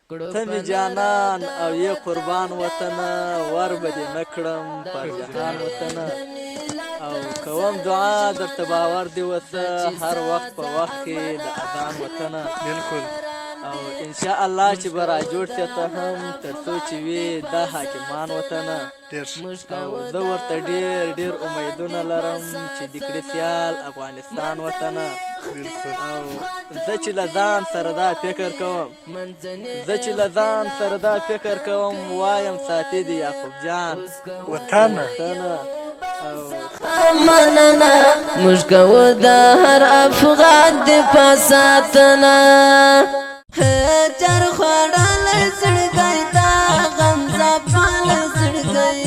ته می جانان او یې قربان وطنه ور به دې نه کړم پر جهان وطنه او کوم دعا درته باور دې وسه هر وخت په وخت کې د اذان وطنه بالکل او ان شاء الله چې به را جوړ شې ته هم تر څو چې وي دا حاکمان وطنه ډېر او زه ورته ډېر امیدونه لرم چې د کړي سیال افغانستان وطنه او زه چې له ځان سره دا فکر کوم وایم ساتي د یعقوب جان وطنه مننه موږ کوو د هر افغان دفاع ساتنه چر خوړلی زړګی دا غم ځپلی زړګی